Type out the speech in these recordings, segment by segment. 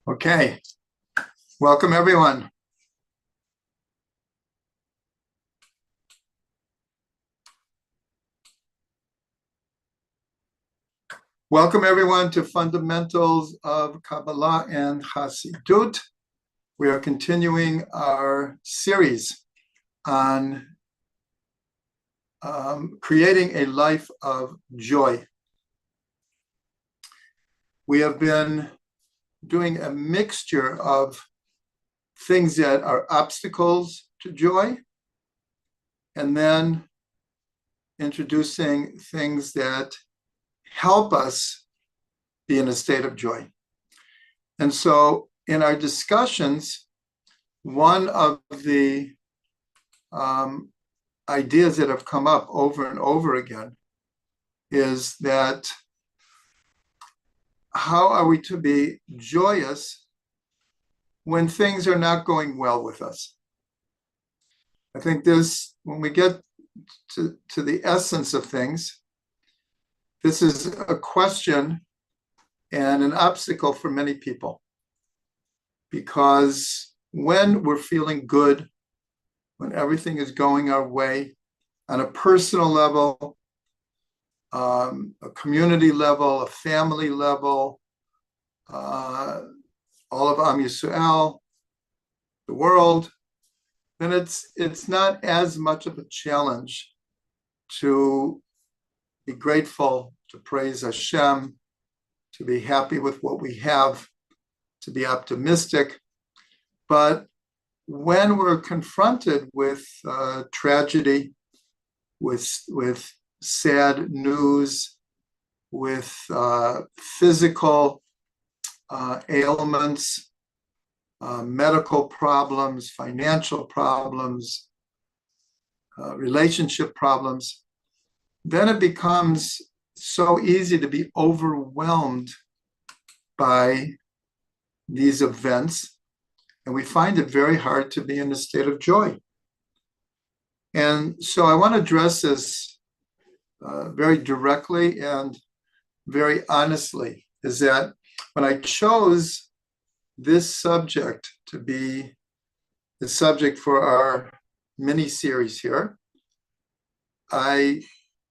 Okay, welcome everyone. Welcome everyone to Fundamentals of Kabbalah and Hasidut. We are continuing our series on creating a life of joy. We have been doing a mixture of things that are obstacles to joy, and then introducing things that help us be in a state of joy. And so in our discussions, one of the ideas that have come up over and over again is that how are we to be joyous when things are not going well with us? I think this, when we get to the essence of things, this is a question and an obstacle for many people. Because when we're feeling good, when everything is going our way, on a personal level, a community level, a family level, all of Am Yisrael, the world, then it's not as much of a challenge to be grateful, to praise Hashem, to be happy with what we have, to be optimistic. But when we're confronted with tragedy, with sad news, with physical ailments, medical problems, financial problems, relationship problems, then it becomes so easy to be overwhelmed by these events, and we find it very hard to be in a state of joy. And so I want to address this very directly and very honestly, is that when I chose this subject to be the subject for our mini-series here, I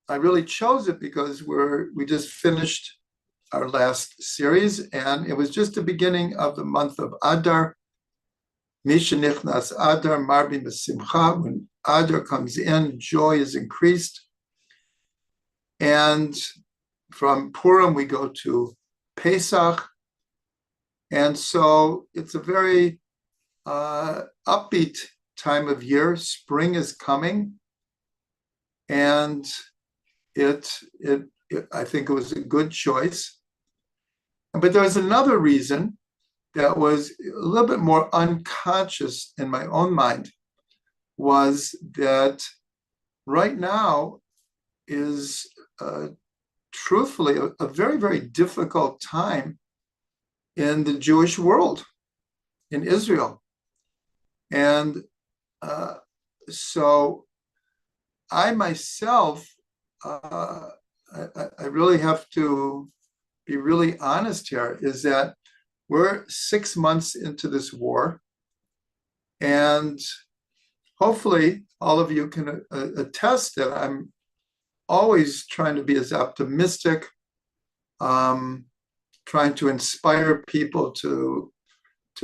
really chose it because we just finished our last series, and it was just the beginning of the month of Adar. Misha Nichnas Adar, Marbi Mesimcha. When Adar comes in, joy is increased. And from Purim, we go to Pesach. And so it's a very upbeat time of year. Spring is coming. And I think it was a good choice. But there was another reason that was a little bit more unconscious in my own mind, was that right now is truthfully a very, very difficult time in the Jewish world, in Israel. And so I myself, I really have to be really honest here, is that we're 6 months into this war, and hopefully all of you can attest that I'm always trying to be as optimistic, trying to inspire people to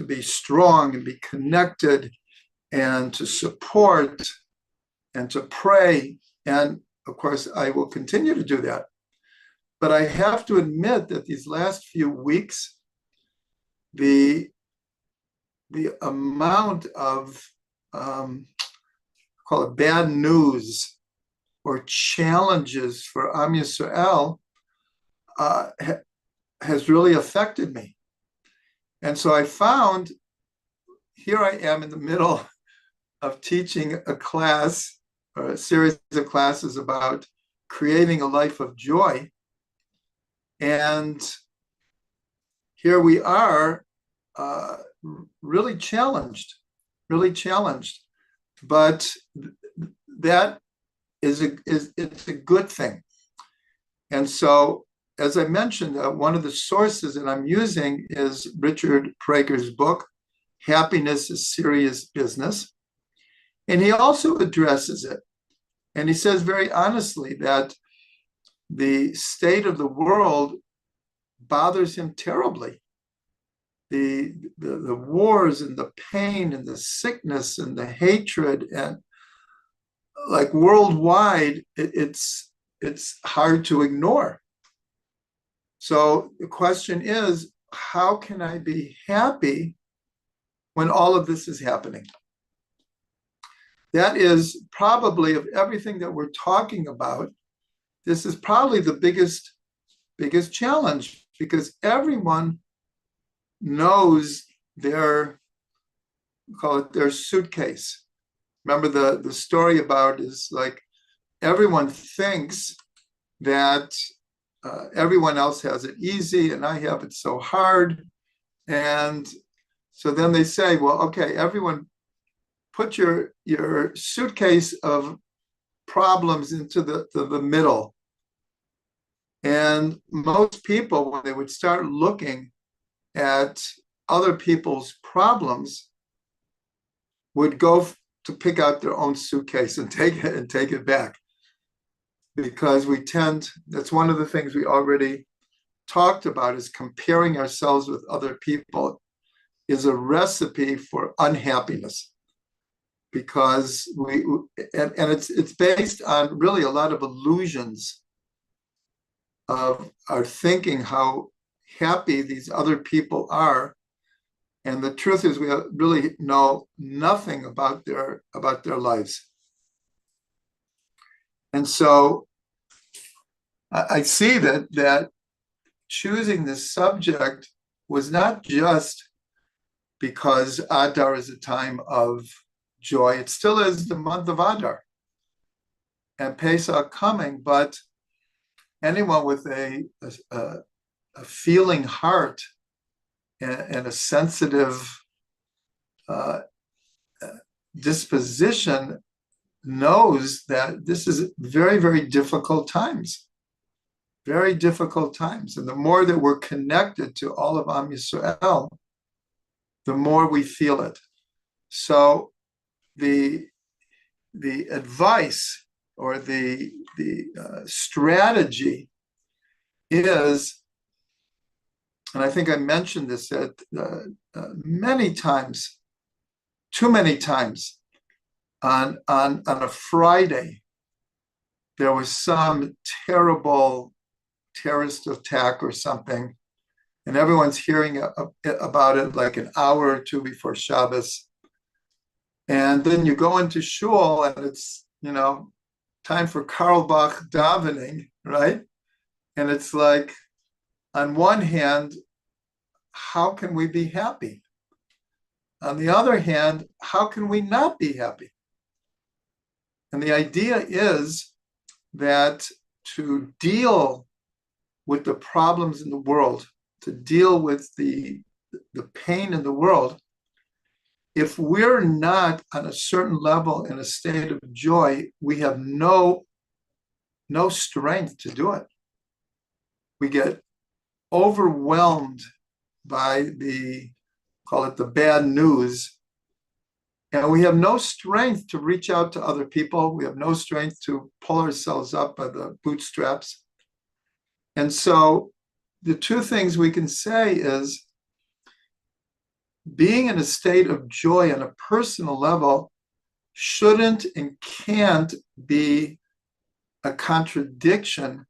be strong and be connected and to support and to pray. And of course, I will continue to do that. But I have to admit that these last few weeks, the amount of call it bad news or challenges for Am Yisrael has really affected me. And so I found, here I am in the middle of teaching a class, or a series of classes about creating a life of joy. And here we are, really challenged. But that it's a good thing. And so as I mentioned, one of the sources that I'm using is Richard Prager's book, Happiness is Serious Business. And he also addresses it. And he says very honestly that the state of the world bothers him terribly. The wars and the pain and the sickness and the hatred, and like worldwide, it's hard to ignore. So the question is, how can I be happy when all of this is happening? That is probably, of everything that we're talking about, this is probably the biggest challenge, because everyone knows their, call it their suitcase. Remember the story about is like everyone thinks that everyone else has it easy and I have it so hard. And so then they say, well, okay, everyone put your suitcase of problems into the middle. And most people, when they would start looking at other people's problems, would go to pick out their own suitcase and take it back. Because we tend, that's one of the things we already talked about, is comparing ourselves with other people is a recipe for unhappiness. Because it's based on really a lot of illusions of our thinking how happy these other people are. And the truth is, we really know nothing about their lives. And so I see that choosing this subject was not just because Adar is a time of joy. It still is the month of Adar and Pesach coming, but anyone with a feeling heart and a sensitive disposition knows that this is very, very difficult times. Very difficult times. And the more that we're connected to all of Am Yisrael, the more we feel it. So the advice or the strategy is, and I think I mentioned this at many times, too many times, on a Friday, there was some terrible terrorist attack or something, and everyone's hearing about it like an hour or two before Shabbos. And then you go into shul and it's, time for Karl Bach davening, right? And it's like, on one hand, how can we be happy? On the other hand, how can we not be happy? And the idea is that to deal with the problems in the world, to deal with the pain in the world, if we're not on a certain level in a state of joy, we have no strength to do it. We get overwhelmed by call it the bad news, and we have no strength to reach out to other people. We have no strength to pull ourselves up by the bootstraps. And so the two things we can say is, being in a state of joy on a personal level shouldn't and can't be a contradiction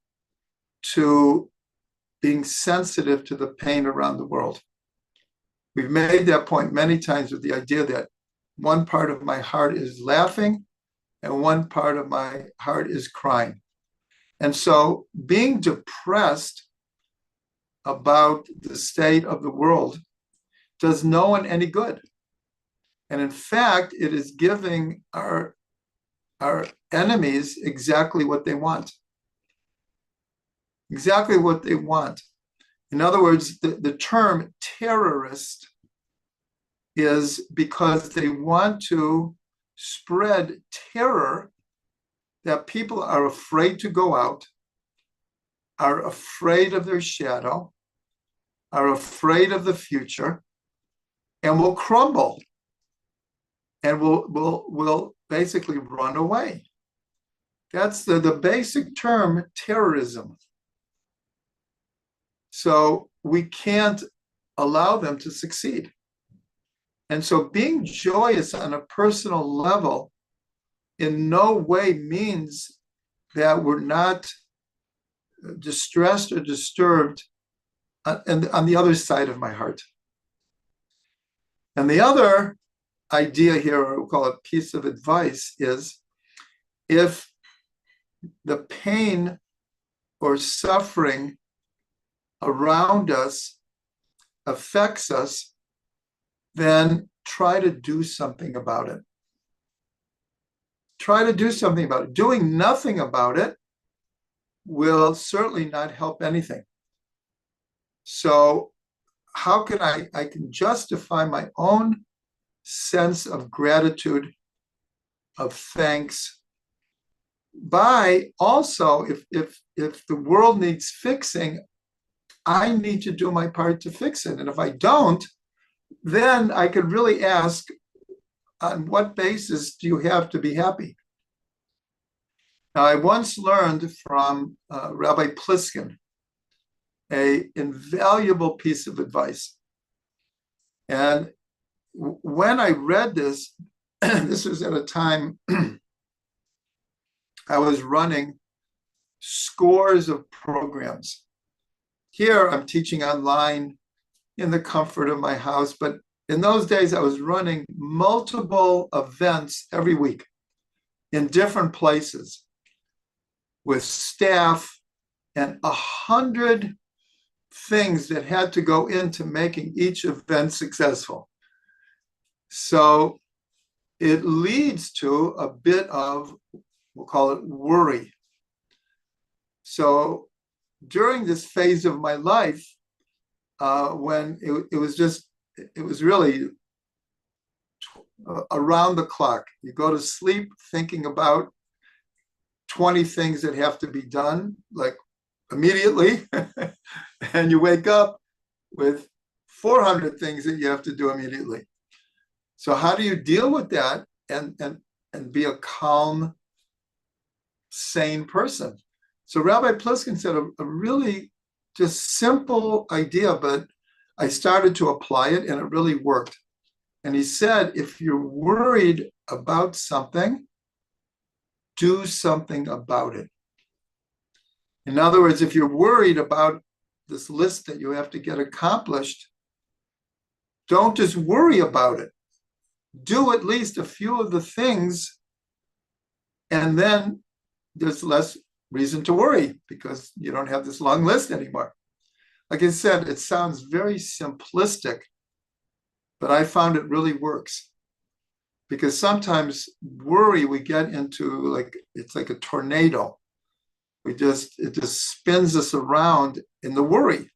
to being sensitive to the pain around the world. We've made that point many times with the idea that one part of my heart is laughing and one part of my heart is crying. And so being depressed about the state of the world does no one any good. And in fact, it is giving our enemies exactly what they want. Exactly what they want. In other words, the term terrorist is because they want to spread terror, that people are afraid to go out, are afraid of their shadow, are afraid of the future, and will crumble and will basically run away. That's the basic term, terrorism. So we can't allow them to succeed. And so being joyous on a personal level in no way means that we're not distressed or disturbed on the other side of my heart. And the other idea here, or we'll call it piece of advice, is if the pain or suffering around us affects us, then try to do something about it. Try to do something about it. Doing nothing about it will certainly not help anything. So how can I can justify my own sense of gratitude, of thanks, by also, if the world needs fixing, I need to do my part to fix it. And if I don't, then I could really ask, on what basis do you have to be happy? Now, I once learned from Rabbi Pliskin an invaluable piece of advice. And when I read this, this was at a time I was running scores of programs. Here, I'm teaching online in the comfort of my house, but in those days, I was running multiple events every week in different places with staff and 100 things that had to go into making each event successful. So it leads to a bit of, we'll call it worry. So during this phase of my life, when it was really around the clock. You go to sleep thinking about 20 things that have to be done, like immediately, and you wake up with 400 things that you have to do immediately. So how do you deal with that and be a calm, sane person? So Rabbi Pliskin said a really just simple idea, but I started to apply it and it really worked. And he said, if you're worried about something, do something about it. In other words, if you're worried about this list that you have to get accomplished, don't just worry about it. Do at least a few of the things, and then there's less reason to worry because you don't have this long list anymore. Like I said, it sounds very simplistic, but I found it really works. Because sometimes worry, we get into it's like a tornado. It just spins us around in the worry.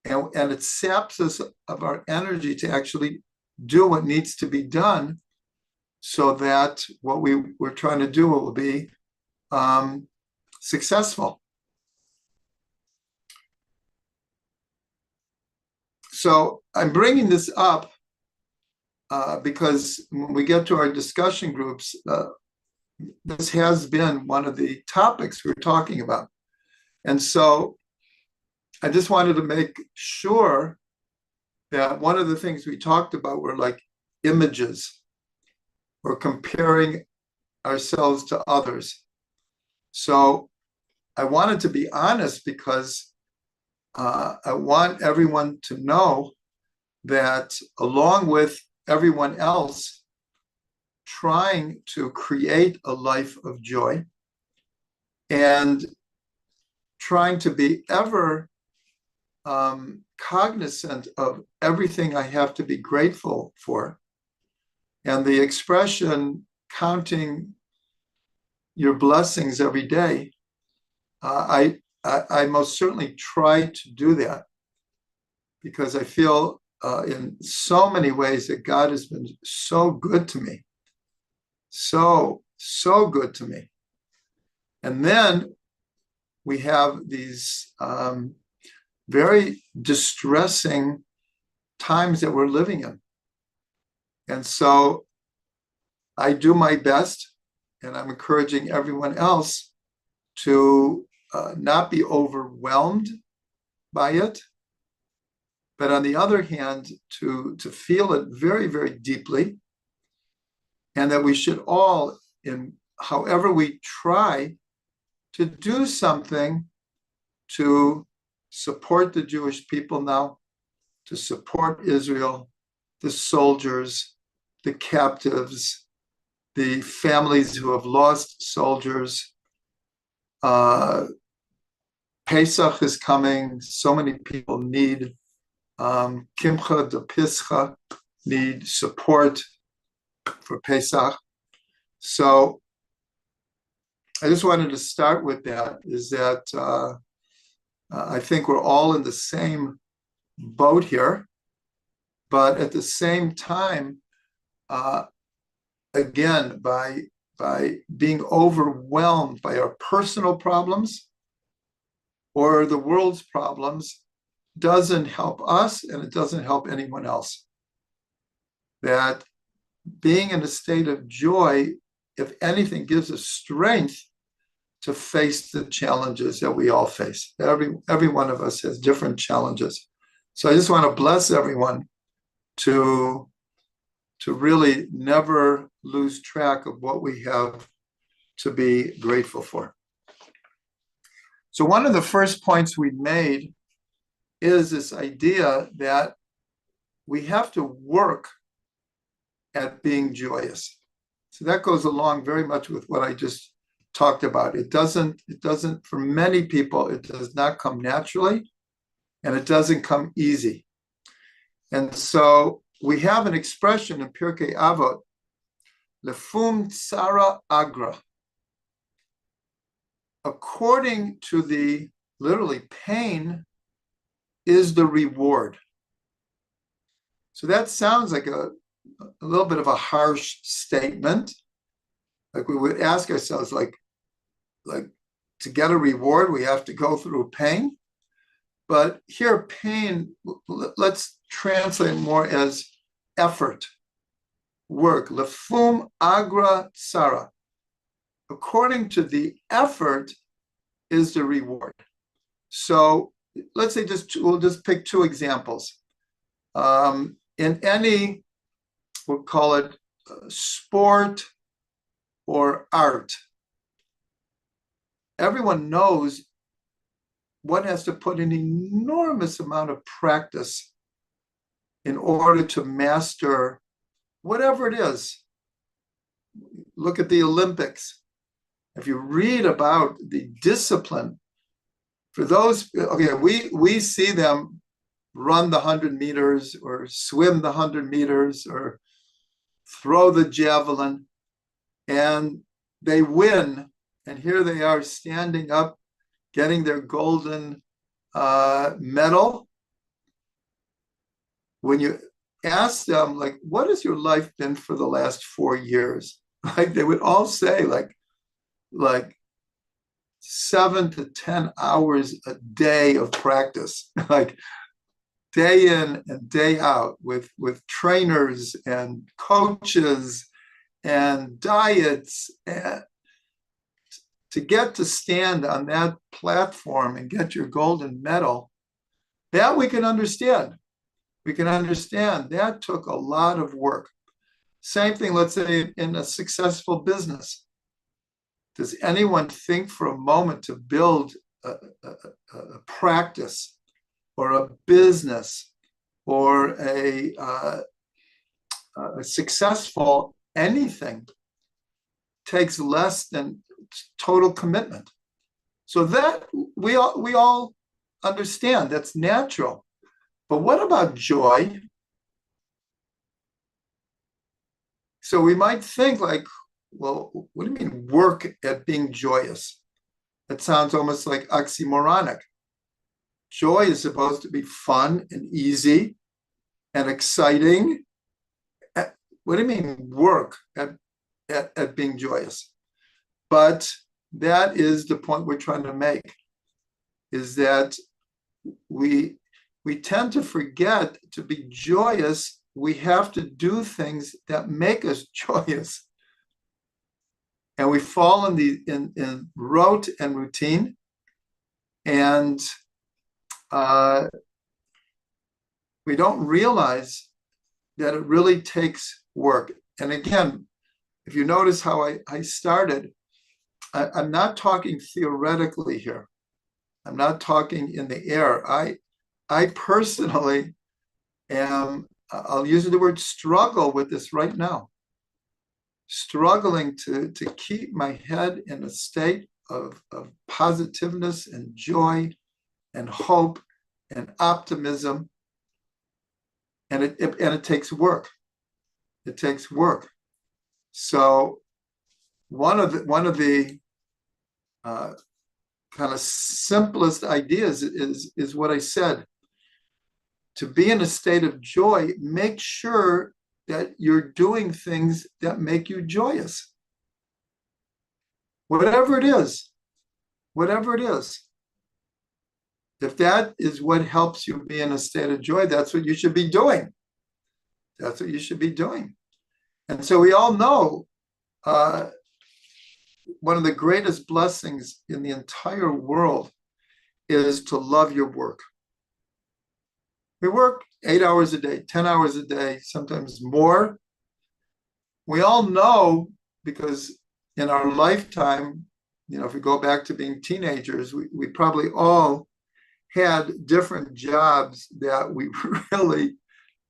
And it saps us of our energy to actually do what needs to be done so that what we're trying to do will be successful. So I'm bringing this up because when we get to our discussion groups, this has been one of the topics we're talking about. And so I just wanted to make sure that one of the things we talked about were like images or comparing ourselves to others. So I wanted to be honest because I want everyone to know that along with everyone else trying to create a life of joy and trying to be ever cognizant of everything I have to be grateful for. And the expression, counting your blessings every day, I most certainly try to do that because I feel in so many ways that God has been so good to me. So good to me. And then we have these very distressing times that we're living in. And so I do my best, and I'm encouraging everyone else to not be overwhelmed by it, but on the other hand, to feel it very, very deeply, and that we should all, in however we try, to do something to support the Jewish people now, to support Israel, the soldiers, the captives, the families who have lost soldiers. Pesach is coming. So many people need Kimcha de Pischa, need support for Pesach. So I just wanted to start with that, is that I think we're all in the same boat here, but at the same time, again, by being overwhelmed by our personal problems or the world's problems, doesn't help us, and it doesn't help anyone else. That being in a state of joy, if anything, gives us strength to face the challenges that we all face. Every one of us has different challenges. So I just want to bless everyone to really never lose track of what we have to be grateful for. So one of the first points we made is this idea that we have to work at being joyous. So that goes along very much with what I just talked about. It doesn't, for many people, it does not come naturally, and it doesn't come easy. And so we have an expression in Pirkei Avot, lefum tsara agra. According to the, literally, pain is the reward. So that sounds like a little bit of a harsh statement. Like we would ask ourselves, like to get a reward, we have to go through pain. But here, pain, let's translate more as effort, work. Lefum agra tsara. According to the effort is the reward. So let's say we'll just pick two examples. In any, we'll call it sport or art, everyone knows one has to put an enormous amount of practice in order to master whatever it is. Look at the Olympics. If you read about the discipline, for those, okay, we see them run the 100 meters or swim the 100 meters or throw the javelin, and they win. And here they are standing up, getting their golden medal. When you ask them, like, what has your life been for the last 4 years? Like, they would all say, like 7 to 10 hours a day of practice, like day in and day out with trainers and coaches and diets, and to get to stand on that platform and get your golden medal, that we can understand. We can understand that took a lot of work. Same thing, let's say, in a successful business. Does anyone think for a moment to build a practice or a business or a successful anything takes less than total commitment? So that we all understand, that's natural. But what about joy? So we might think like, well, what do you mean work at being joyous? That sounds almost like oxymoronic. Joy is supposed to be fun and easy and exciting. What do you mean work at being joyous? But that is the point we're trying to make. is that we tend to forget to be joyous. We have to do things that make us joyous. And we fall in rote and routine. And we don't realize that it really takes work. And again, if you notice how I started, I'm not talking theoretically here. I'm not talking in the air. I personally am, I'll use the word struggle with this right now. Struggling to keep my head in a state of positiveness and joy and hope and optimism. And it takes work. It takes work. So one of the kind of simplest ideas is what I said. To be in a state of joy, make sure that you're doing things that make you joyous. Whatever it is, whatever it is. If that is what helps you be in a state of joy, that's what you should be doing. That's what you should be doing. And so we all know one of the greatest blessings in the entire world is to love your work. We work 8 hours a day, 10 hours a day, sometimes more. We all know, because in our lifetime, if we go back to being teenagers, we probably all had different jobs that we really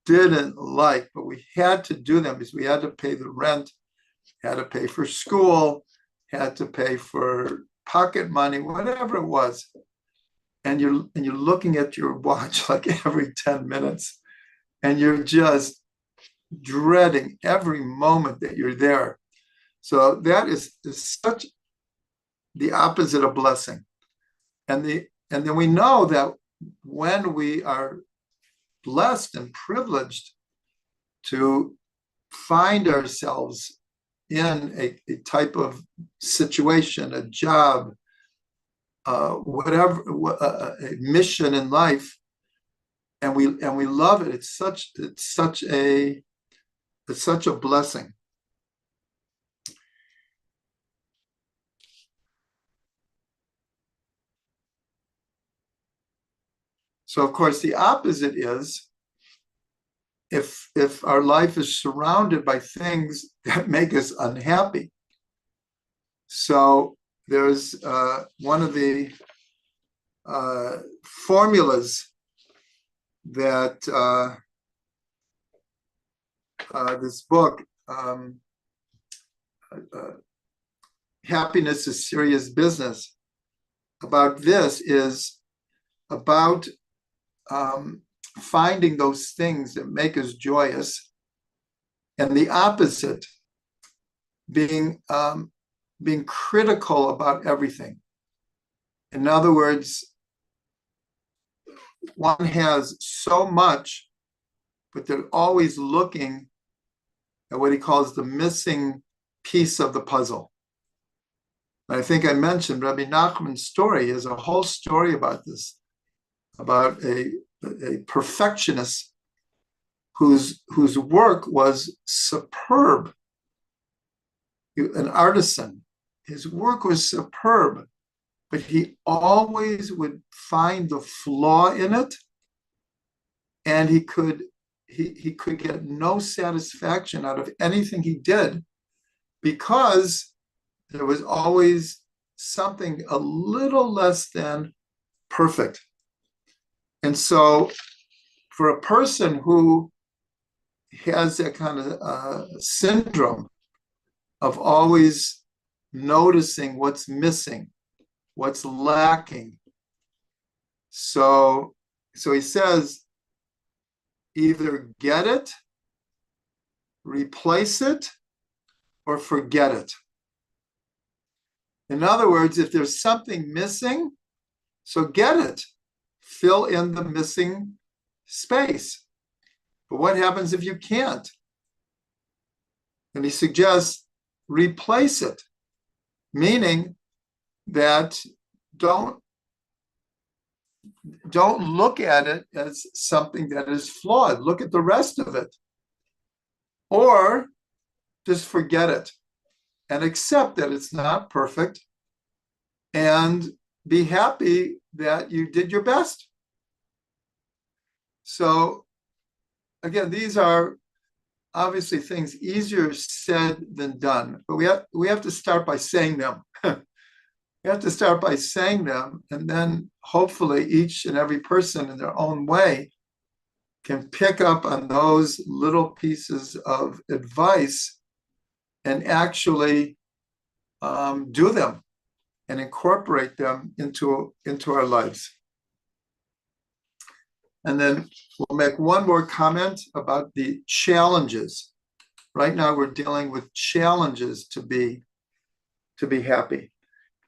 didn't like, but we had to do them because we had to pay the rent, had to pay for school, had to pay for pocket money, whatever it was. And you're looking at your watch like every 10 minutes, and you're just dreading every moment that you're there. So that is such the opposite of blessing. And then we know that when we are blessed and privileged to find ourselves in a type of situation, a job, whatever, a mission in life, and we love it. It's such a blessing. So of course the opposite is if our life is surrounded by things that make us unhappy. So there's one of the formulas that this book, Happiness is Serious Business, about this is about finding those things that make us joyous, and the opposite being critical about everything. In other words, one has so much, but they're always looking at what he calls the missing piece of the puzzle. And I think I mentioned Rabbi Nachman's story. He has a whole story about this, about a perfectionist whose work was superb, an artisan. His work was superb, but he always would find the flaw in it, and he could get no satisfaction out of anything he did because there was always something a little less than perfect. And so for a person who has that kind of syndrome of always noticing what's missing, what's lacking. So he says, either get it, replace it, or forget it. In other words, if there's something missing, so get it. Fill in the missing space. But what happens if you can't? And he suggests replace it, meaning that don't don't look at it as something that is flawed. Look at the rest of it. Or just forget it and accept that it's not perfect and be happy that you did your best. So again, these are obviously things easier said than done, but we have to start by saying them. We have to start by saying them, and then hopefully each and every person in their own way can pick up on those little pieces of advice and actually do them and incorporate them into our lives. And then we'll make one more comment about the challenges. Right now we're dealing with challenges to be happy.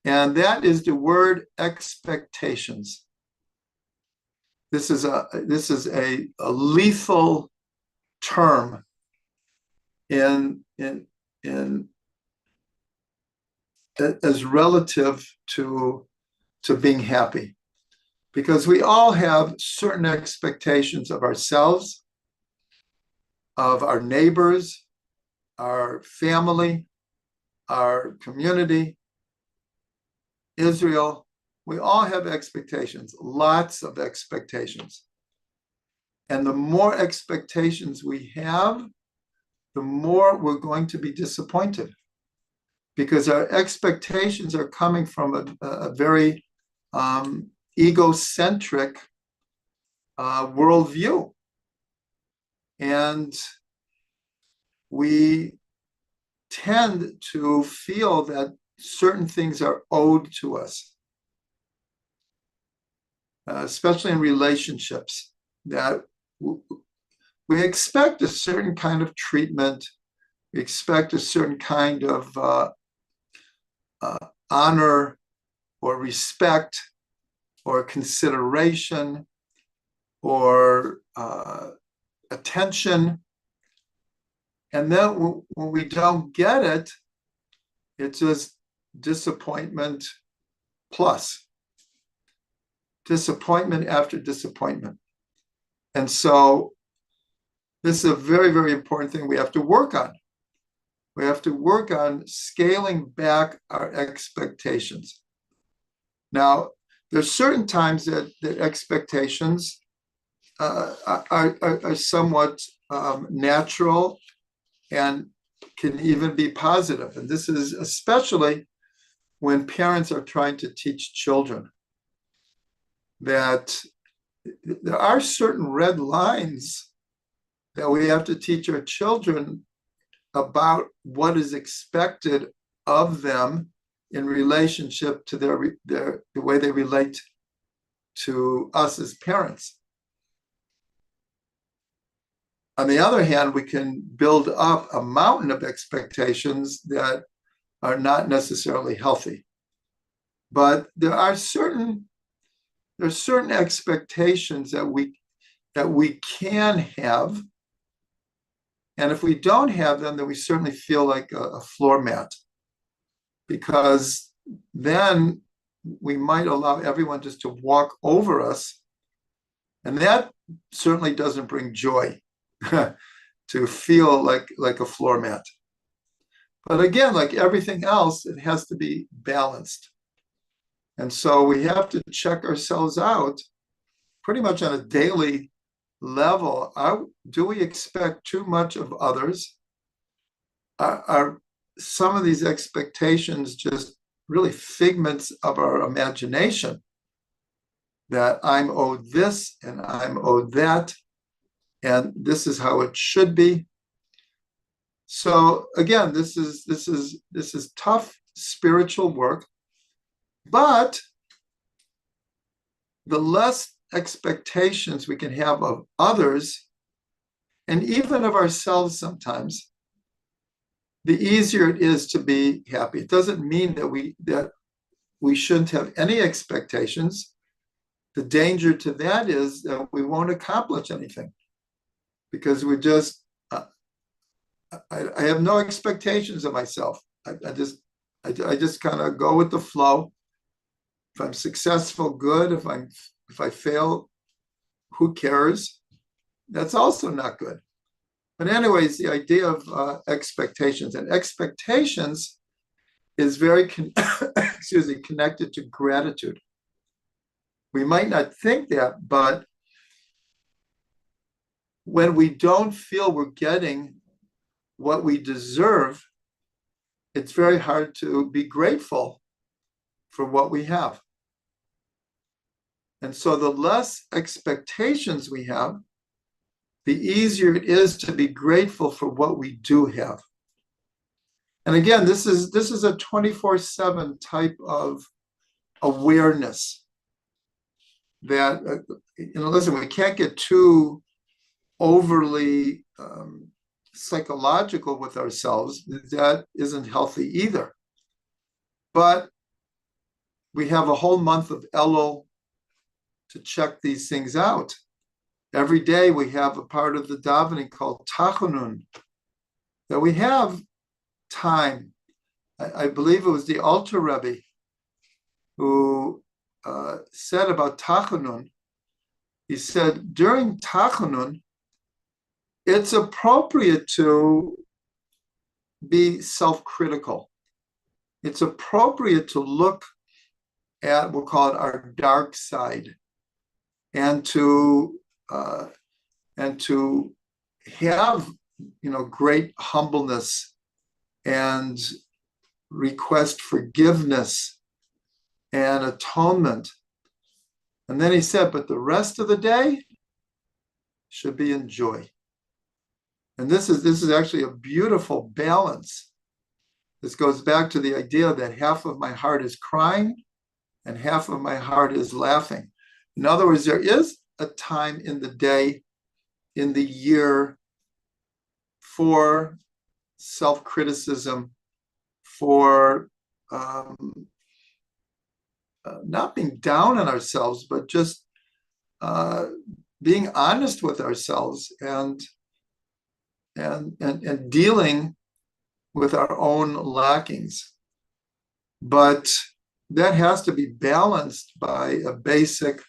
And that is the word expectations. This is a lethal term in as relative to being happy, because we all have certain expectations of ourselves, of our neighbors, our family, our community, Israel. We all have expectations, lots of expectations. And the more expectations we have, the more we're going to be disappointed, because our expectations are coming from a very egocentric worldview. And we tend to feel that certain things are owed to us, especially in relationships, that we expect a certain kind of treatment, we expect a certain kind of honor or respect or consideration or attention. And then when we don't get it, it's just disappointment plus disappointment after disappointment. And so this is a very, very important thing we have to work on. We have to work on scaling back our expectations. Now, there's certain times that expectations are somewhat natural and can even be positive. And this is especially when parents are trying to teach children that there are certain red lines that we have to teach our children about what is expected of them in relationship to the way they relate to us as parents. On the other hand, we can build up a mountain of expectations that are not necessarily healthy. But there are certain expectations that we can have. And if we don't have them, then we certainly feel like a floor mat, because then we might allow everyone just to walk over us. And that certainly doesn't bring joy to feel like a floor mat. But again, like everything else, it has to be balanced. And so we have to check ourselves out pretty much on a daily level. Do we expect too much of others? Are some of these expectations just really figments of our imagination, that I'm owed this and I'm owed that, and this is how it should be? So again, this is tough spiritual work, but the less expectations we can have of others, and even of ourselves sometimes, the easier it is to be happy. It doesn't mean that we shouldn't have any expectations. The danger to that is that we won't accomplish anything, because we just I have no expectations of myself. I just kind of go with the flow. If I'm successful, good. If I'm If I fail, who cares? That's also not good. But anyways, the idea of expectations, and expectations is very connected to gratitude. We might not think that, but when we don't feel we're getting what we deserve, it's very hard to be grateful for what we have. And so the less expectations we have, the easier it is to be grateful for what we do have. And again, this is a 24/7 type of awareness that, listen, we can't get too overly psychological with ourselves. That isn't healthy either. But we have a whole month of Elul to check these things out. Every day we have a part of the davening called Tachanun, that we have time. I believe it was the Alter Rebbe who said about Tachanun. He said, during Tachanun, it's appropriate to be self-critical. It's appropriate to look at, we'll call it our dark side, and to have, great humbleness and request forgiveness and atonement. And then he said, but the rest of the day should be in joy. And this is actually a beautiful balance. This goes back to the idea that half of my heart is crying and half of my heart is laughing. In other words, there is a time in the day, in the year, for self-criticism, for not being down on ourselves, but just being honest with ourselves and dealing with our own lackings. But that has to be balanced by a basic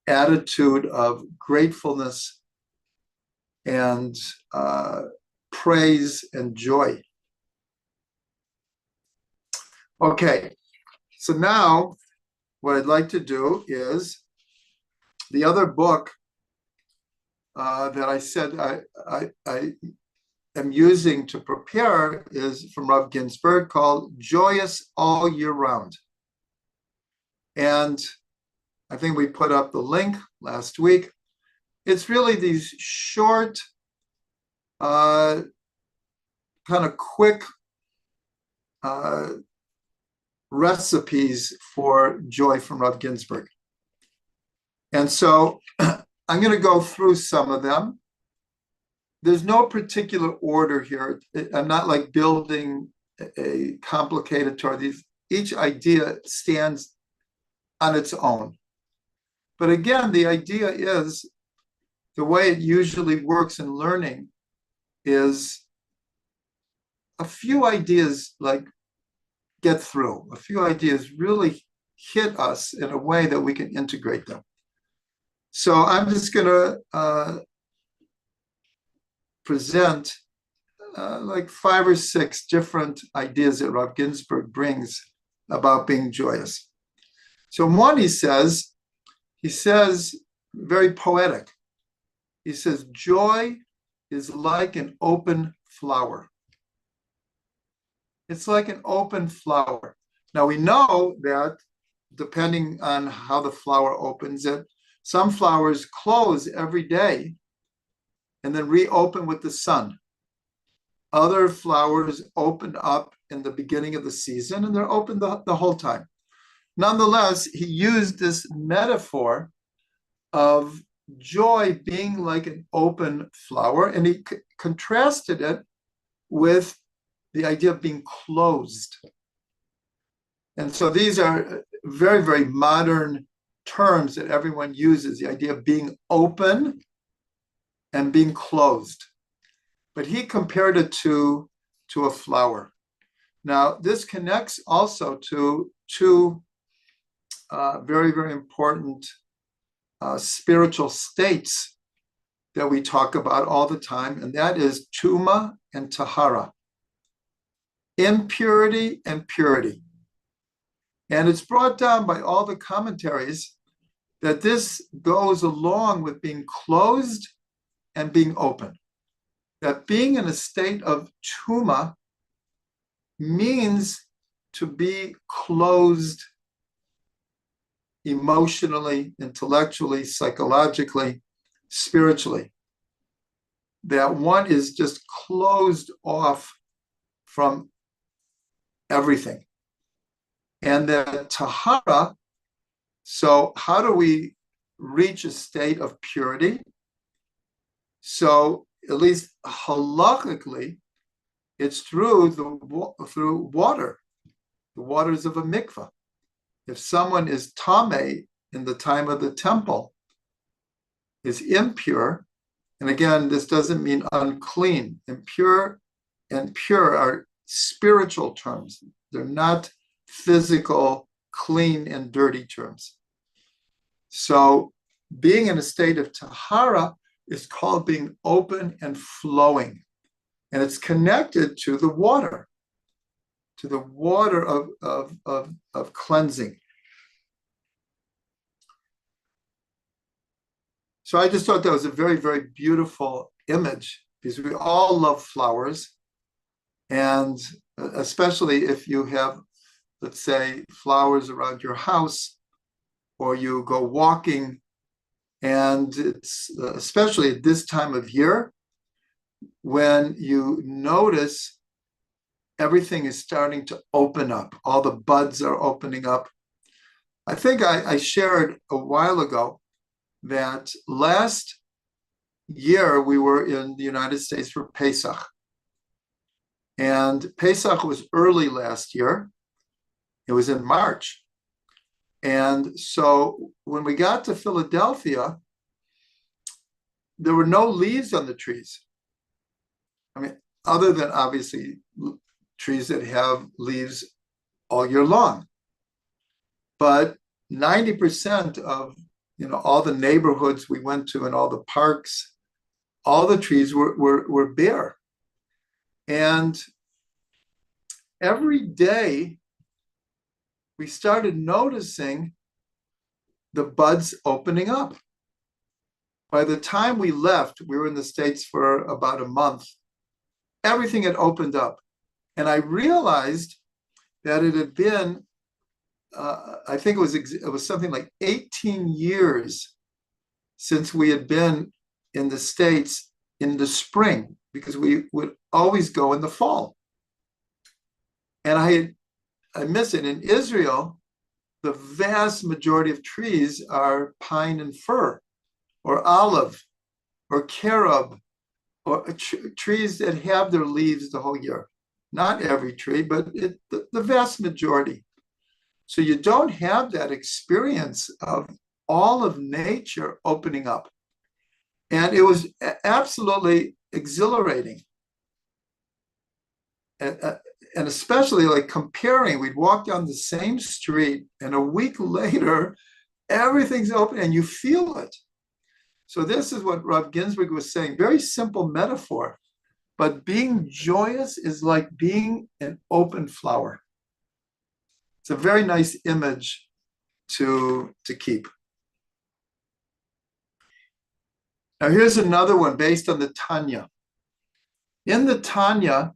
attitude of gratefulness and praise and joy. Okay, so now what I'd like to do is the other book that I said I am using to prepare is from Rav Ginsburg, called Joyous All Year Round. And I think we put up the link last week. It's really these short, kind of quick recipes for joy from Rav Ginsburg. And so I'm going to go through some of them. There's no particular order here. I'm not like building a complicated Torah. Each idea stands on its own. But again, the idea is, the way it usually works in learning is a few ideas like get through. A few ideas really hit us in a way that we can integrate them. So I'm just going to present like 5 or 6 different ideas that Rav Ginsburg brings about being joyous. So one, he says very poetic. He says, joy is like an open flower. It's like an open flower. Now we know that depending on how the flower opens, that some flowers close every day and then reopen with the sun. Other flowers open up in the beginning of the season and they're open the whole time. Nonetheless, he used this metaphor of joy being like an open flower, and he contrasted it with the idea of being closed. And so these are very, very modern terms that everyone uses, the idea of being open and being closed. But he compared it to a flower. Now, this connects also to two very, very important spiritual states that we talk about all the time, and that is tuma and tahara, impurity and purity. And it's brought down by all the commentaries that this goes along with being closed and being open. That being in a state of tuma means to be closed emotionally, intellectually, psychologically, spiritually. That one is just closed off from everything. And that tahara, so how do we reach a state of purity? So at least halakhically, it's through water, the waters of a mikvah. If someone is tameh in the time of the temple, is impure, and again, this doesn't mean unclean. Impure and pure are spiritual terms. They're not physical, clean and dirty terms. So being in a state of tahara is called being open and flowing. And it's connected to the water of cleansing. So I just thought that was a very, very beautiful image, because we all love flowers. And especially if you have, let's say, flowers around your house, or you go walking, and it's especially at this time of year, when you notice everything is starting to open up, all the buds are opening up. I think I shared a while ago that last year we were in the United States for Pesach. And Pesach was early last year. It was in March. And so when we got to Philadelphia, there were no leaves on the trees. I mean, other than obviously trees that have leaves all year long. But 90% of all the neighborhoods we went to and all the parks, all the trees were bare. And every day we started noticing the buds opening up. By the time we left, we were in the States for about a month, everything had opened up. And I realized that it had been, I think it was something like 18 years since we had been in the States in the spring, because we would always go in the fall. And I miss it. In Israel, the vast majority of trees are pine and fir, or olive, or carob, or trees that have their leaves the whole year. Not every tree, but the vast majority. So you don't have that experience of all of nature opening up. And it was absolutely exhilarating. And especially like comparing, we'd walk down the same street and a week later, everything's open and you feel it. So this is what Rav Ginsburg was saying, very simple metaphor, but being joyous is like being an open flower. It's a very nice image to keep. Now here's another one based on the Tanya. In the Tanya,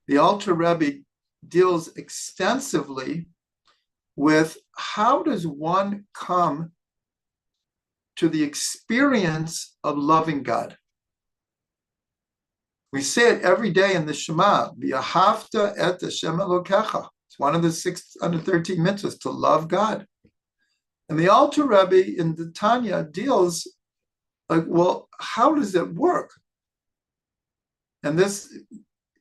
the Alter Rebbe deals extensively with how does one come to the experience of loving God. We say it every day in the Shema, V'ahavta et Hashem Elokecha. It's one of the 613 mitzvahs, to love God. And the Alter Rebbe in the Tanya deals like, well, how does it work? And this,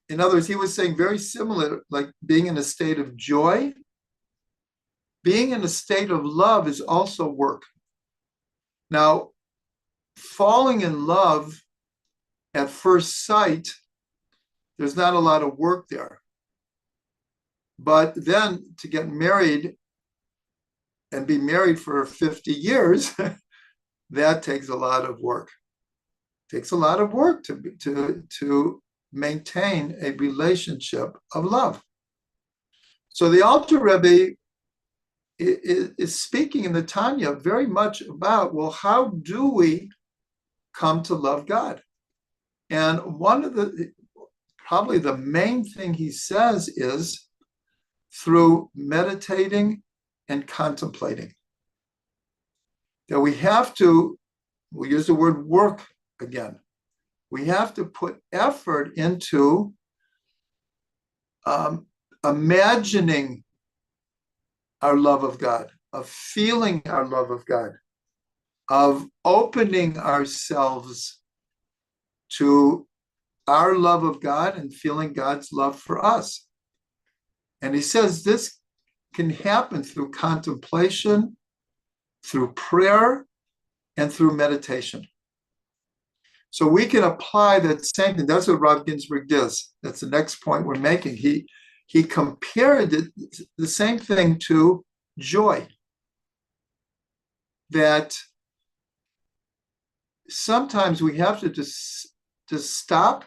in other words, he was saying very similar, like being in a state of joy. Being in a state of love is also work. Now, falling in love at first sight, there's not a lot of work there. But then to get married and be married for 50 years, that takes a lot of work. It takes a lot of work to maintain a relationship of love. So the Alter Rebbe is speaking in the Tanya very much about, well, how do we come to love God? And probably the main thing he says is through meditating and contemplating. That we have to, we use the word work again. We have to put effort into imagining our love of God, of feeling our love of God, of opening ourselves to our love of God and feeling God's love for us. And he says this can happen through contemplation, through prayer, and through meditation. So we can apply that same thing. That's what Rav Ginsburg does. That's the next point we're making. He compared the same thing to joy. That sometimes we have to just stop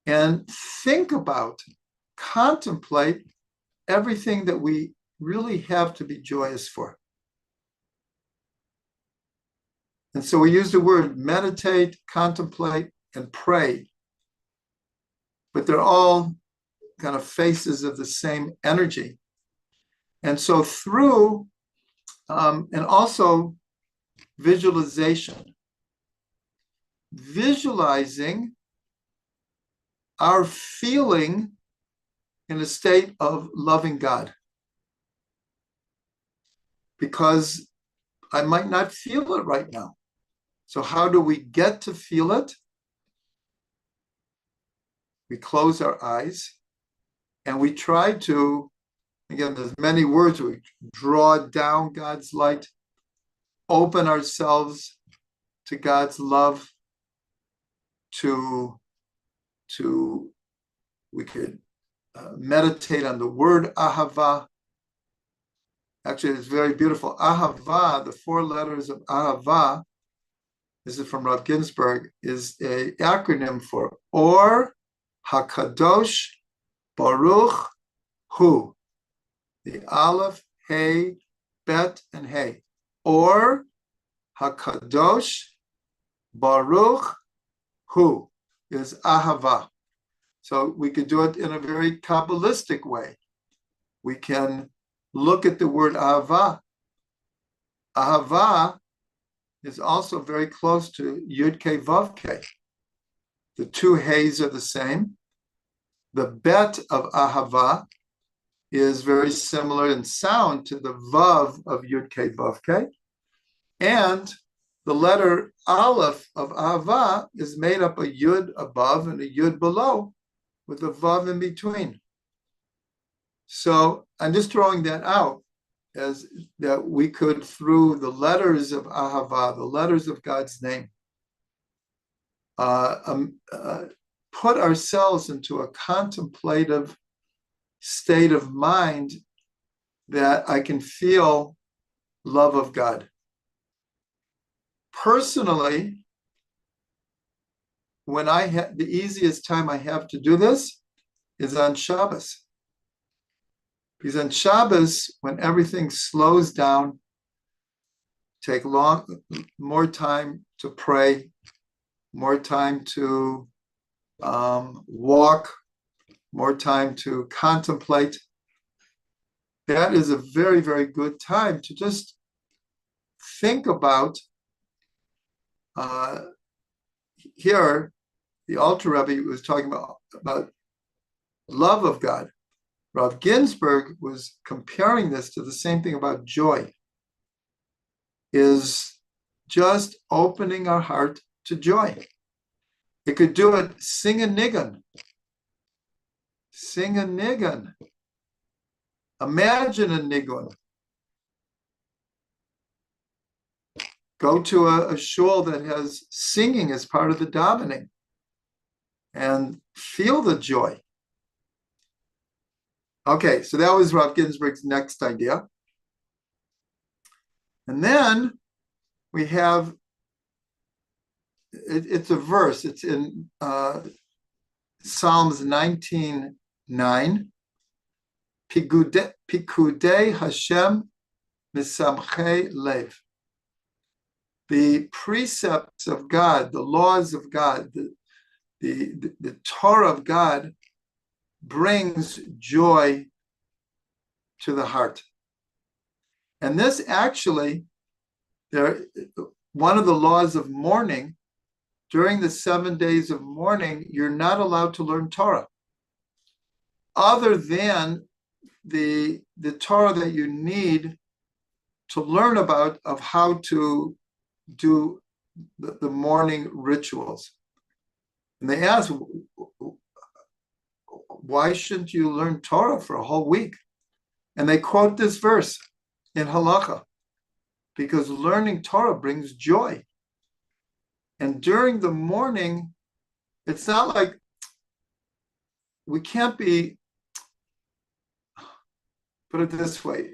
and think about, contemplate everything that we really have to be joyous for. And so we use the word meditate, contemplate, and pray. But they're all kind of faces of the same energy. And so through, and also visualization, visualizing our feeling in a state of loving God. Because I might not feel it right now. So how do we get to feel it? We close our eyes and we try to, again, there's many words, we draw down God's light, open ourselves to God's love, we could meditate on the word ahava. Actually, it's very beautiful. Ahava, the 4 letters of ahava, this is from Rav Ginsburg, is an acronym for Or HaKadosh Baruch Hu. The Aleph, Hey, Bet, and Hey. Or HaKadosh Baruch Hu is Ahava. So we could do it in a very Kabbalistic way. We can look at the word Ahava. Ahava is also very close to Yud Kei Vav Kei. The 2 Heys are the same. The Bet of Ahava is very similar in sound to the Vav of Yud Kei Vav Kei. And the letter Aleph of Ahava is made up of Yud above and a Yud below with a Vav in between. So I'm just throwing that out as that we could, through the letters of Ahava, the letters of God's name, put ourselves into a contemplative state of mind that I can feel love of God. Personally, when the easiest time I have to do this is on Shabbos. Because on Shabbos, when everything slows down, take more time to pray, more time to walk, more time to contemplate. That is a very, very good time to just think about. Here, the Alter Rebbe was talking about love of God. Rav Ginsburg was comparing this to the same thing about joy, is just opening our heart to joy. You could do it, sing a niggun. Sing a niggun. Imagine a niggun. Go to a shul that has singing as part of the davening and feel the joy. Okay, so that was Rav Ginsburg's next idea. And then we have, it's a verse, it's in Psalms 19:9. Pikudei Hashem misamchei lev. The precepts of God, the laws of God, the Torah of God brings joy to the heart. And this actually, one of the laws of mourning, during the 7 days of mourning, you're not allowed to learn Torah, other than the Torah that you need to learn about of how to do the morning rituals. And they ask, why shouldn't you learn Torah for a whole week? And they quote this verse in Halacha, because learning Torah brings joy. And during the morning, it's not like we can't be, put it this way,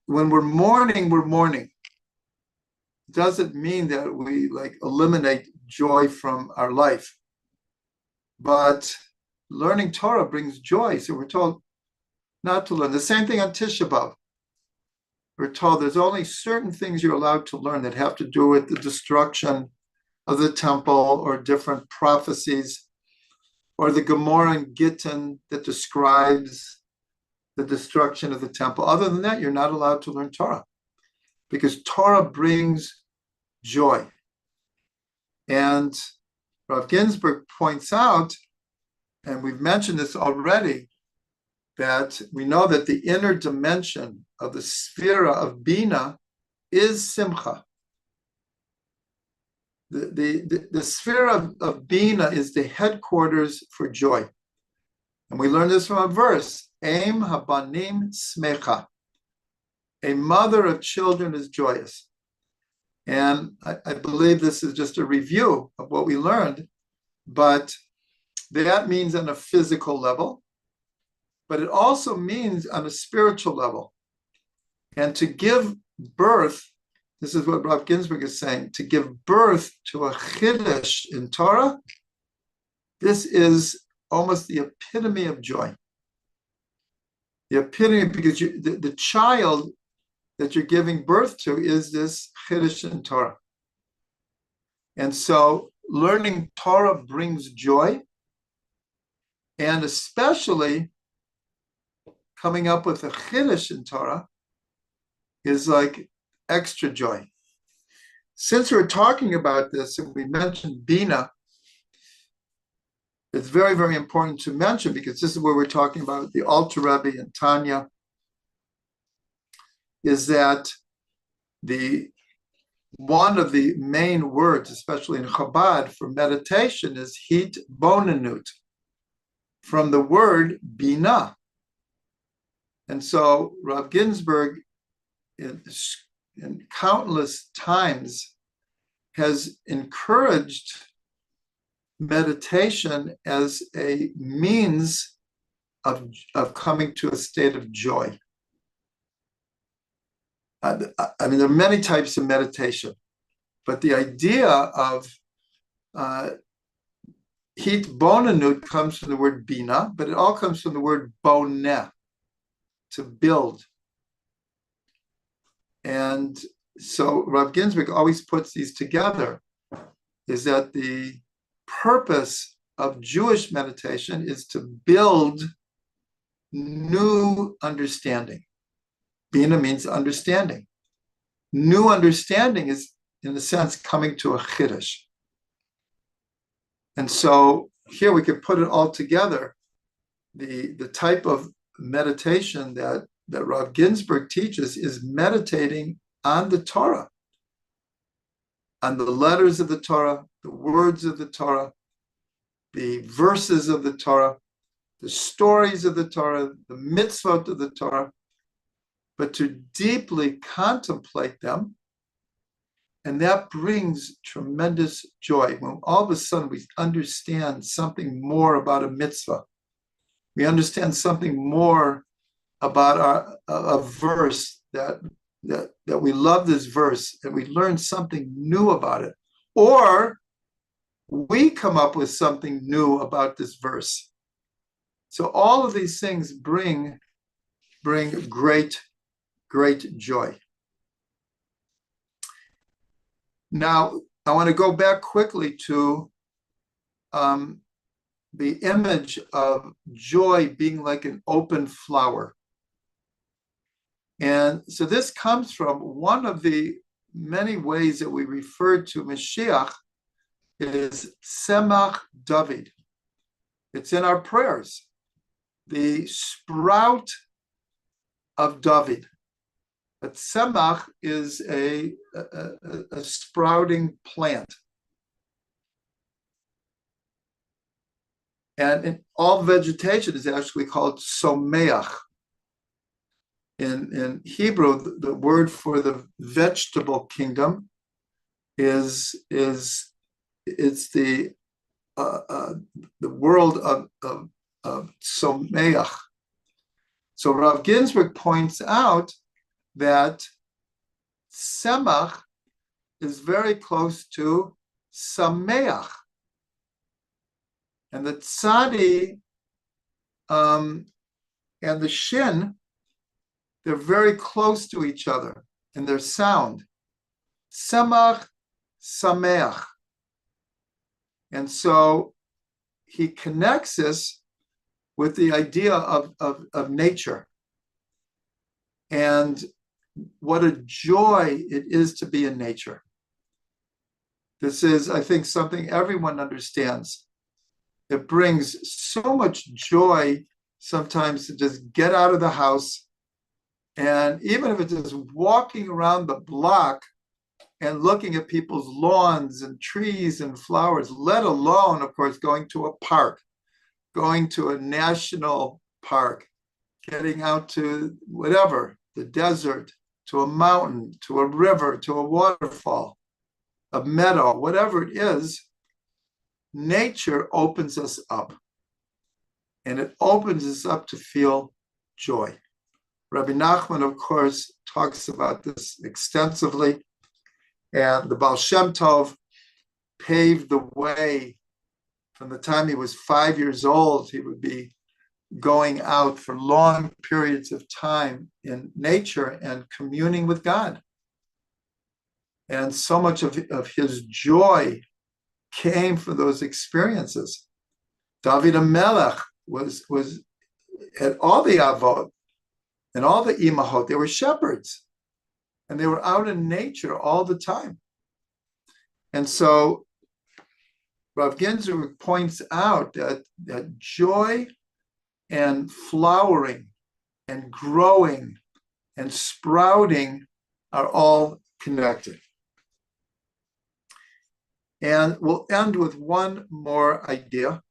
when we're mourning, we're mourning. It doesn't mean that we like eliminate joy from our life. But learning Torah brings joy. So we're told not to learn. The same thing on Tisha B'Av. We're told there's only certain things you're allowed to learn that have to do with the destruction of the temple or different prophecies, or the Gemara in Gittin that describes the destruction of the temple. Other than that, you're not allowed to learn Torah, because Torah brings joy. And Rav Ginsburg points out, and we've mentioned this already, that we know that the inner dimension of the sphera of Bina is Simcha. The sphera of Bina is the headquarters for joy. And we learn this from a verse, Eim habanim smecha. A mother of children is joyous. And I believe this is just a review of what we learned, but that means on a physical level, but it also means on a spiritual level. And to give birth, this is what Rav Ginsburg is saying, to give birth to a chiddush in Torah, this is almost the epitome of joy. The epitome, because the child that you're giving birth to is this chiddush in Torah. And so learning Torah brings joy, and especially coming up with a chiddush in Torah is like extra joy. Since we're talking about this, and we mentioned Bina, it's very, very important to mention, because this is where we're talking about the Alter Rebbe and Tanya, is that one of the main words, especially in Chabad, for meditation is hit bonanut, from the word Bina. And so Rav Ginsburg, in countless times, has encouraged meditation as a means of coming to a state of joy. I mean, there are many types of meditation, but the idea of hit bonanut comes from the word bina, but it all comes from the word boneh, to build. And so Rav Ginsburg always puts these together, is that the purpose of Jewish meditation is to build new understanding. Bina means understanding. New understanding is, in a sense, coming to a chiddush. And so here we can put it all together. The type of meditation that Rav Ginsburg teaches is meditating on the Torah, on the letters of the Torah, the words of the Torah, the verses of the Torah, the stories of the Torah, the mitzvot of the Torah, but to deeply contemplate them. And that brings tremendous joy when all of a sudden we understand something more about a mitzvah. We understand something more about a verse that we love this verse and we learn something new about it, or we come up with something new about this verse. So all of these things bring great joy. Now, I want to go back quickly to the image of joy being like an open flower. And so this comes from one of the many ways that we refer to Mashiach is Tzemach David. It's in our prayers, the sprout of David. A tzemach is a sprouting plant. And in all vegetation is actually called someach. In Hebrew, the word for the vegetable kingdom is it's the world of someach. So Rav Ginsburg points out that semach is very close to sameach, and the tzadi and the shin, they're very close to each other in their sound. Semach, sameach. And so he connects this with the idea of nature and what a joy it is to be in nature. This is, I think, something everyone understands. It brings so much joy sometimes to just get out of the house, and even if it's just walking around the block and looking at people's lawns and trees and flowers, let alone, of course, going to a park, going to a national park, getting out to whatever, the desert, to a mountain, to a river, to a waterfall, a meadow, whatever it is, nature opens us up. And it opens us up to feel joy. Rabbi Nachman, of course, talks about this extensively. And the Baal Shem Tov paved the way. From the time he was 5 years old, he would be going out for long periods of time in nature and communing with God. And so much of his joy came from those experiences. David HaMelech was at all the avot and all the imahot, they were shepherds, and they were out in nature all the time. And so Rav Ginsburg points out that joy and flowering and growing and sprouting are all connected. And we'll end with one more idea,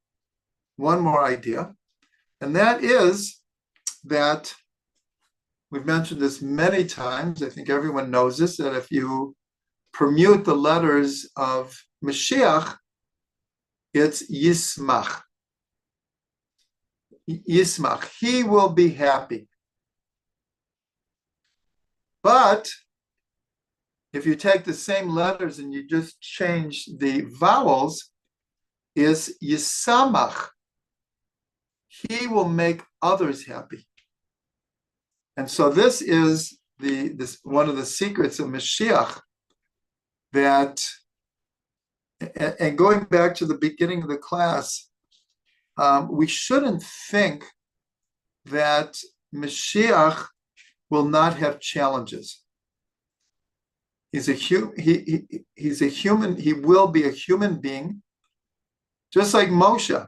and that is that we've mentioned this many times. I think everyone knows this, that if you permute the letters of Mashiach, it's Yismach. Yismach, he will be happy. But if you take the same letters and you just change the vowels, is Yisamach. He will make others happy. And so this is this one of the secrets of Mashiach, that, and going back to the beginning of the class, we shouldn't think that Mashiach will not have challenges. He's a human, he will be a human being, just like Moshe.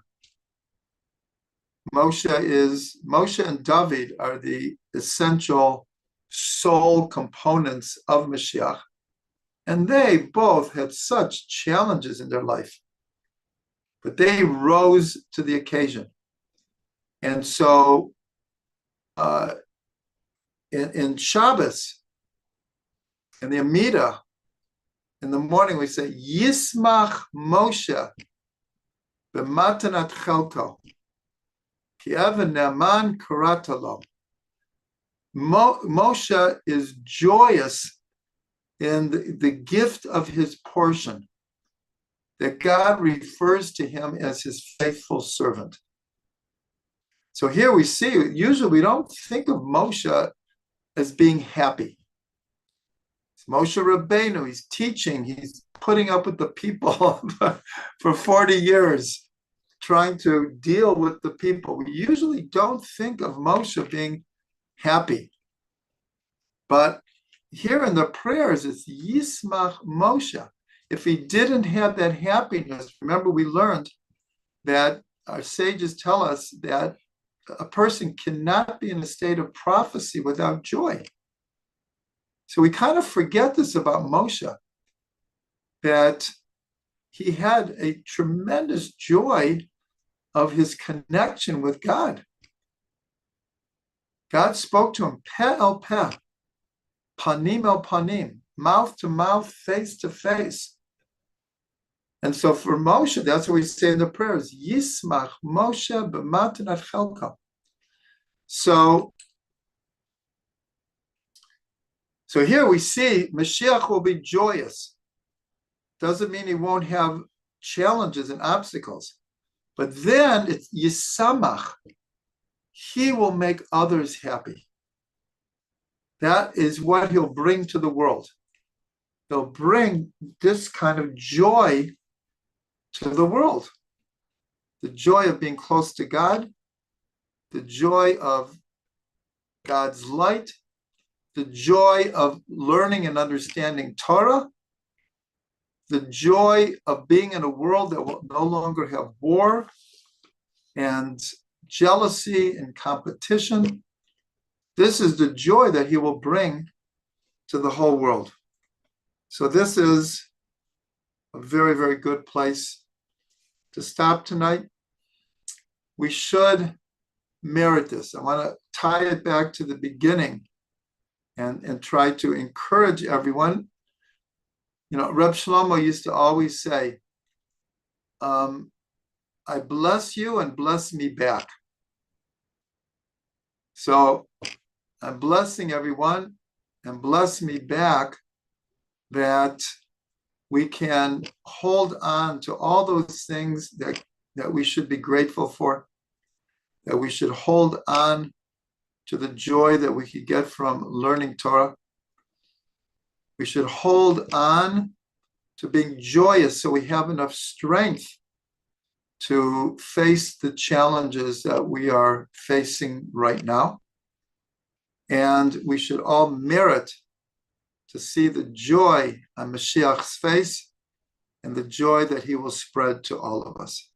Moshe and David are the essential soul components of Mashiach. And they both had such challenges in their life, but they rose to the occasion. And so in Shabbos, in the Amidah, in the morning we say, Yismach Moshe b'matanat chelko, ki even ne'aman karatalo. Moshe is joyous in the gift of his portion, that God refers to him as his faithful servant. So here we see, usually we don't think of Moshe as being happy. It's Moshe Rabbeinu, he's teaching, he's putting up with the people for 40 years, trying to deal with the people. We usually don't think of Moshe being happy. But here in the prayers, it's Yismach Moshe. If he didn't have that happiness, remember we learned that our sages tell us that a person cannot be in a state of prophecy without joy. So we kind of forget this about Moshe, that he had a tremendous joy of his connection with God. God spoke to him, peh el peh, panim el panim, mouth to mouth, face to face. And so for Moshe, that's what we say in the prayers, Yismach Moshe b'matanat chelka. So here we see Mashiach will be joyous. Doesn't mean he won't have challenges and obstacles. But then it's Yisamach. He will make others happy. That is what he'll bring to the world. He'll bring this kind of joy to the world. The joy of being close to God, the joy of God's light, the joy of learning and understanding Torah, the joy of being in a world that will no longer have war and jealousy and competition. This is the joy that he will bring to the whole world. So this is a very, very good place to stop tonight. We should merit this. I want to tie it back to the beginning and try to encourage everyone. You know, Reb Shlomo used to always say, I bless you and bless me back. So I'm blessing everyone and bless me back that we can hold on to all those things that we should be grateful for, that we should hold on to the joy that we could get from learning Torah. We should hold on to being joyous so we have enough strength to face the challenges that we are facing right now. And we should all merit to see the joy on Mashiach's face and the joy that he will spread to all of us.